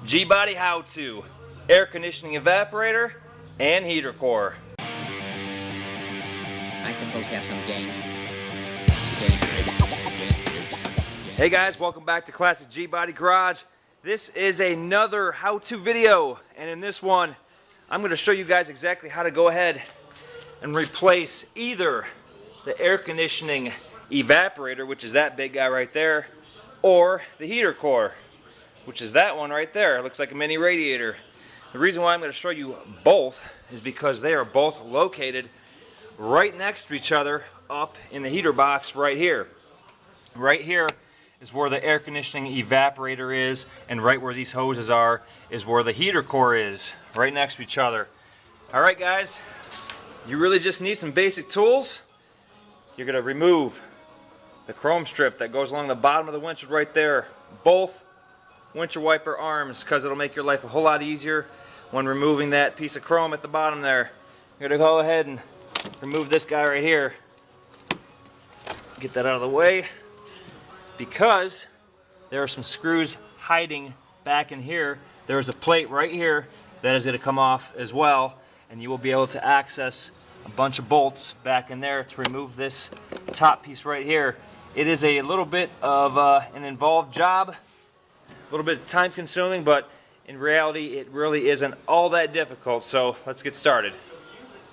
G-body how-to, air conditioning evaporator and heater core. I suppose have some games. Hey guys, welcome back to Classic G-Body Garage. This is another how-to video, and in this one I'm going to show you guys exactly how to go ahead and replace either the air conditioning evaporator, which is that big guy right there, or the heater core, which is that one right there. It looks like a mini radiator. The reason why I'm going to show you both is because they are both located right next to each other up in the heater box right here. Right here is where the air conditioning evaporator is, and right where these hoses are is where the heater core is, right next to each other. Alright guys, you really just need some basic tools. You're going to remove the chrome strip that goes along the bottom of the windshield right there. Both windshield wiper arms, because it'll make your life a whole lot easier when removing that piece of chrome at the bottom there. You're going to go ahead and remove this guy right here. Get that out of the way, because there are some screws hiding back in here. There's a plate right here that is going to come off as well, and you will be able to access a bunch of bolts back in there to remove this top piece right here. It is a little bit of an involved job, a little bit time consuming, but in reality it really isn't all that difficult. So let's get started.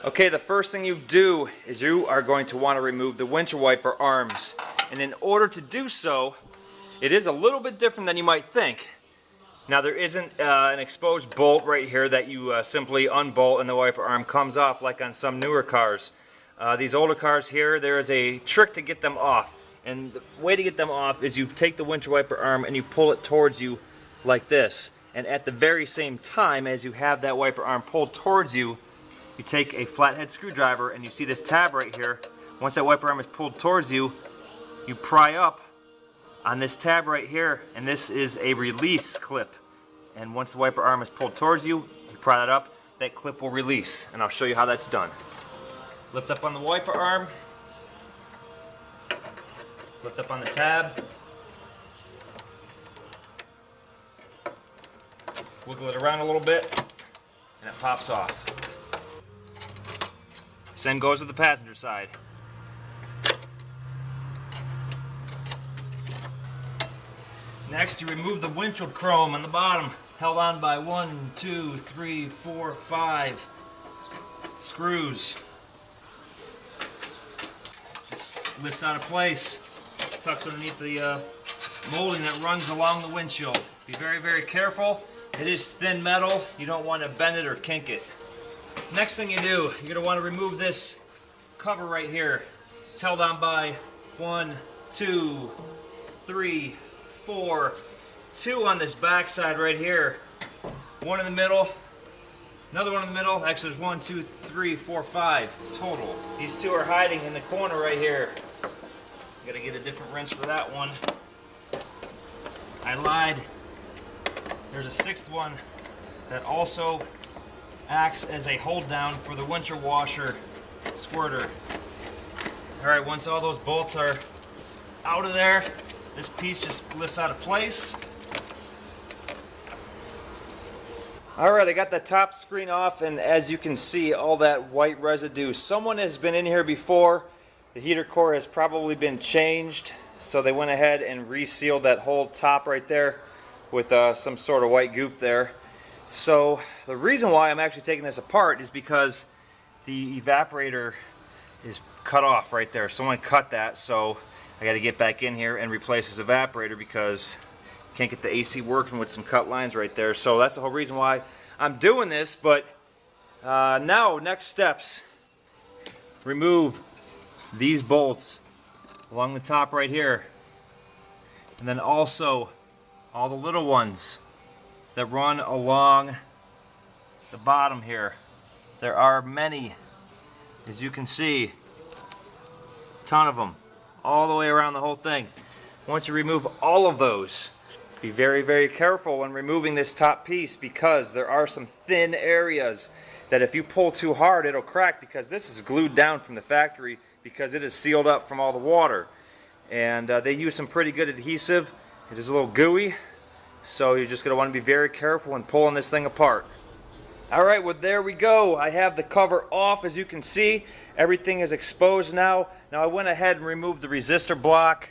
Okay, the first thing you do is you are going to want to remove the windshield wiper arms, and in order to do so, it is a little bit different than you might think. Now there isn't an exposed bolt right here that you simply unbolt and the wiper arm comes off like on some newer cars. These older cars here, there is a trick to get them off. And the way to get them off is you take the windshield wiper arm and you pull it towards you like this. And at the very same time as you have that wiper arm pulled towards you, you take a flathead screwdriver, and you see this tab right here. Once that wiper arm is pulled towards you, you pry up on this tab right here, and this is a release clip. And once the wiper arm is pulled towards you, you pry that up, that clip will release. And I'll show you how that's done. Lift up on the wiper arm. Lift up on the tab, wiggle it around a little bit, and it pops off. Same goes with the passenger side. Next, you remove the windshield chrome on the bottom, held on by 1, 2, 3, 4, 5 screws. Just lifts out of place. Tucks underneath the molding that runs along the windshield. Be very, very careful. It is thin metal. You don't want to bend it or kink it. Next thing you do, you're going to want to remove this cover right here. It's held on by 1, 2, 3, 4, 2 on this back side right here. One in the middle, another one in the middle. Actually, there's 1, 2, 3, 4, 5 total. These two are hiding in the corner right here. Gotta get a different wrench for that one. I lied. There's a 6th one that also acts as a hold down for the windshield washer squirter. Alright, once all those bolts are out of there, this piece just lifts out of place. Alright, I got the top screen off, and as you can see, all that white residue. Someone has been in here before. The heater core has probably been changed, so they went ahead and resealed that whole top right there with some sort of white goop there. So the reason why I'm actually taking this apart is because the evaporator is cut off right there. Someone cut that, so I got to get back in here and replace this evaporator because I can't get the AC working with some cut lines right there. So that's the whole reason why I'm doing this. But now, next steps. Remove these bolts along the top right here, and then also all the little ones that run along the bottom here. There are many, as you can see, a ton of them all the way around the whole thing. Once you remove all of those, be very, very careful when removing this top piece, because there are some thin areas that if you pull too hard it'll crack, because this is glued down from the factory because it is sealed up from all the water. And they use some pretty good adhesive. It is a little gooey, So you're just going to want to be very careful when pulling this thing apart. Alright, well there we go. I have the cover off. As you can see, everything is exposed now. Now I went ahead and removed the resistor block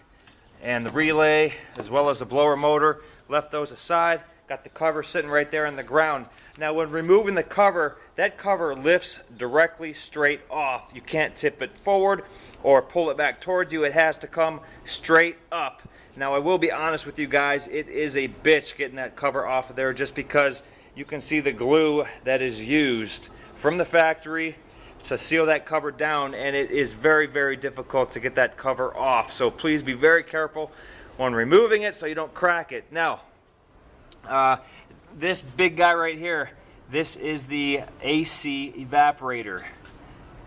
and the relay as well as the blower motor. Left those aside. Got the cover sitting right there on the ground. Now when removing the cover, that cover lifts directly straight off. You can't tip it forward or pull it back towards you. It has to come straight up. Now I will be honest with you guys, it is a bitch getting that cover off of there, just because you can see the glue that is used from the factory to seal that cover down, and it is very, very difficult to get that cover off. So please be very careful when removing it so you don't crack it. Now, this big guy right here, this is the AC evaporator,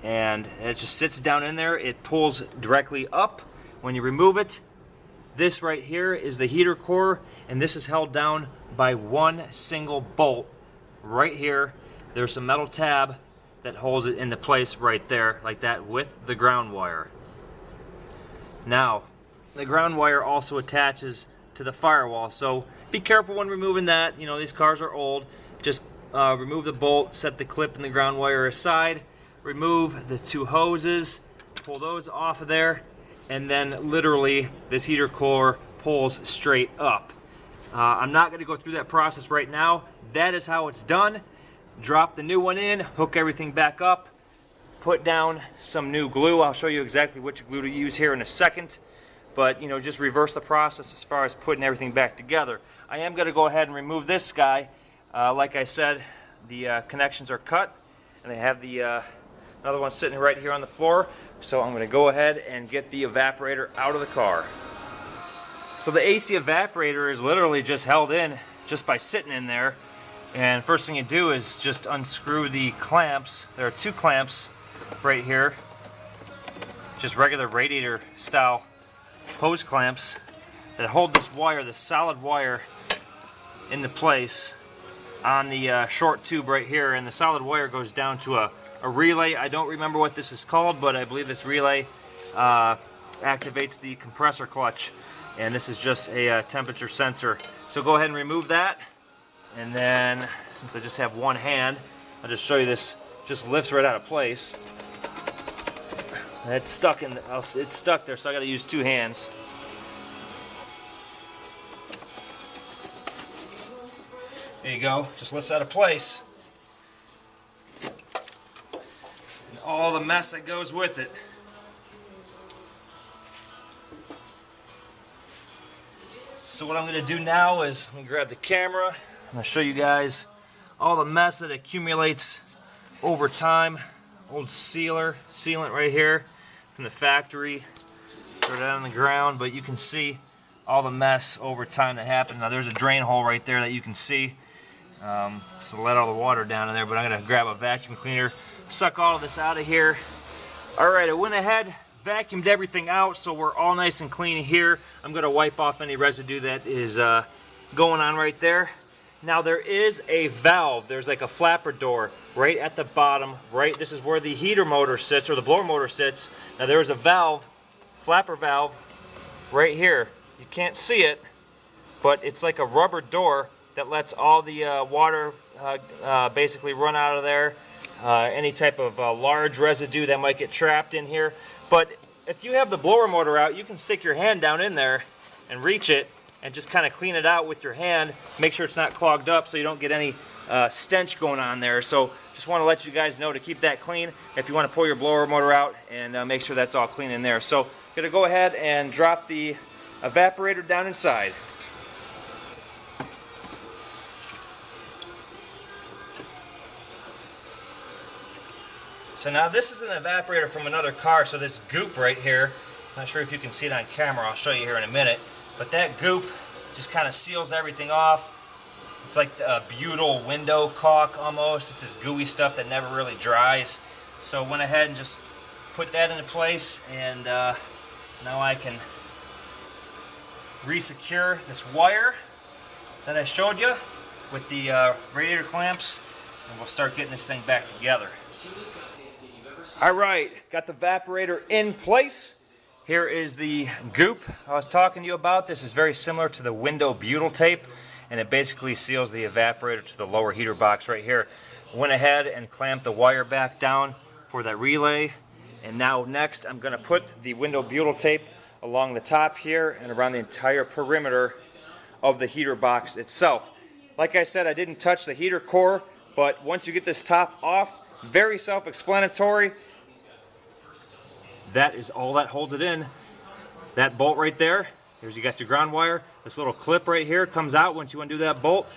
and it just sits down in there. It pulls directly up when you remove it. This right here is the heater core, and this is held down by one single bolt right here. There's a metal tab that holds it into place right there, like that, with the ground wire. Now, the ground wire also attaches to the firewall, so be careful when removing that. You know, these cars are old. Just remove the bolt, set the clip and the ground wire aside, remove the two hoses, pull those off of there, and then literally this heater core pulls straight up. I'm not going to go through that process right now. That is how it's done. Drop the new one in, hook everything back up, put down some new glue. I'll show you exactly which glue to use here in a second, but you know, just reverse the process as far as putting everything back together. I am going to go ahead and remove this guy. Like I said, the connections are cut, and they have the another one sitting right here on the floor. So I'm going to go ahead and get the evaporator out of the car. So the AC evaporator is literally just held in just by sitting in there. And first thing you do is just unscrew the clamps. There are two clamps right here, just regular radiator style hose clamps that hold this wire, this solid wire, into place on the short tube right here. And the solid wire goes down to a relay. I don't remember what this is called, but I believe this relay activates the compressor clutch, and this is just a temperature sensor. So go ahead and remove that, and then since I just have one hand, I'll just show you this. Just lifts right out of place. And it's stuck there, so I got to use two hands. There you go. Just lifts out of place. All the mess that goes with it. So what I'm going to do now is I'm going to grab the camera. I'm going to show you guys all the mess that accumulates over time. Old sealant right here from the factory. Throw it on the ground, but you can see all the mess over time that happened. Now there's a drain hole right there that you can see. So let all the water down in there, but I'm going to grab a vacuum cleaner, suck all of this out of here. Alright, I went ahead, vacuumed everything out, so we're all nice and clean here. I'm going to wipe off any residue that is going on right there. Now there is a valve, there's like a flapper door right at the bottom, right? This is where the heater motor sits, or the blower motor sits. Now there's a valve, flapper valve, right here. You can't see it, but it's like a rubber door that lets all the water basically run out of there. Any type of large residue that might get trapped in here. But if you have the blower motor out, you can stick your hand down in there and reach it and just kind of clean it out with your hand. Make sure it's not clogged up so you don't get any stench going on there. So just want to let you guys know to keep that clean if you want to pull your blower motor out, and make sure that's all clean in there. So going to go ahead and drop the evaporator down inside. So now this is an evaporator from another car, so this goop right here, I'm not sure if you can see it on camera, I'll show you here in a minute, but that goop just kind of seals everything off. It's like a butyl window caulk almost. It's this gooey stuff that never really dries. So I went ahead and just put that into place, and now I can re-secure this wire that I showed you with the radiator clamps, and we'll start getting this thing back together. Alright, got the evaporator in place. Here is the goop I was talking to you about. This is very similar to the window butyl tape, and it basically seals the evaporator to the lower heater box right here. Went ahead and clamped the wire back down for that relay, and now next I'm going to put the window butyl tape along the top here and around the entire perimeter of the heater box itself. Like I said, I didn't touch the heater core, but once you get this top off, very self-explanatory. That is all that holds it in. That bolt right there, you got your ground wire. This little clip right here comes out once you undo that bolt.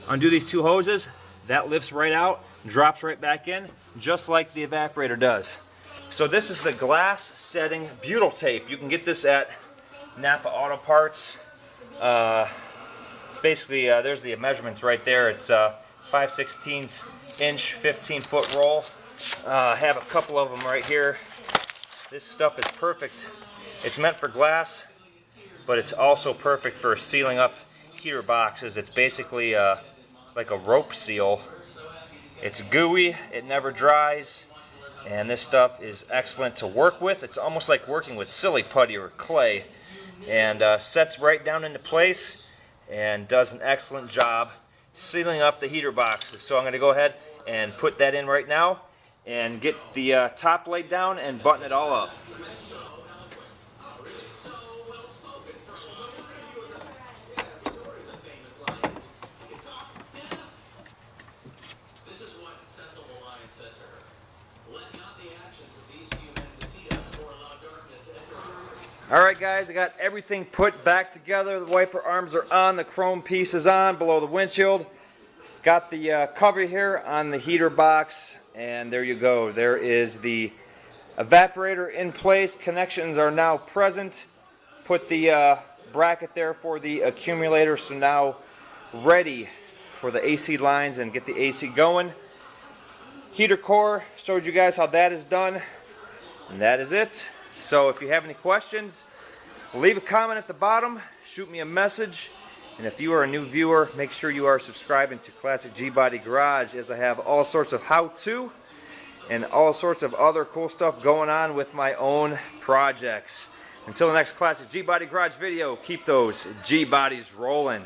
Undo these two hoses, that lifts right out, drops right back in, just like the evaporator does. So this is the glass setting butyl tape. You can get this at Napa Auto Parts. It's basically, there's the measurements right there. It's 5/16 inch, 15-foot roll. I have a couple of them right here. This stuff is perfect. It's meant for glass, but it's also perfect for sealing up heater boxes. It's basically like a rope seal. It's gooey, it never dries, and this stuff is excellent to work with. It's almost like working with silly putty or clay, and sets right down into place and does an excellent job sealing up the heater boxes. So I'm going to go ahead and put that in right now and get the top laid down and button it all up. Alright guys, I got everything put back together. The wiper arms are on, the chrome piece is on below the windshield. Got the cover here on the heater box, and there you go. There is the evaporator in place. Connections are now present. Put the bracket there for the accumulator, so now ready for the AC lines and get the AC going. Heater core, showed you guys how that is done, and that is it. So if you have any questions, leave a comment at the bottom, shoot me a message, and if you are a new viewer, make sure you are subscribing to Classic G-Body Garage, as I have all sorts of how-to and all sorts of other cool stuff going on with my own projects. Until the next Classic G-Body Garage video, keep those G-Bodies rolling.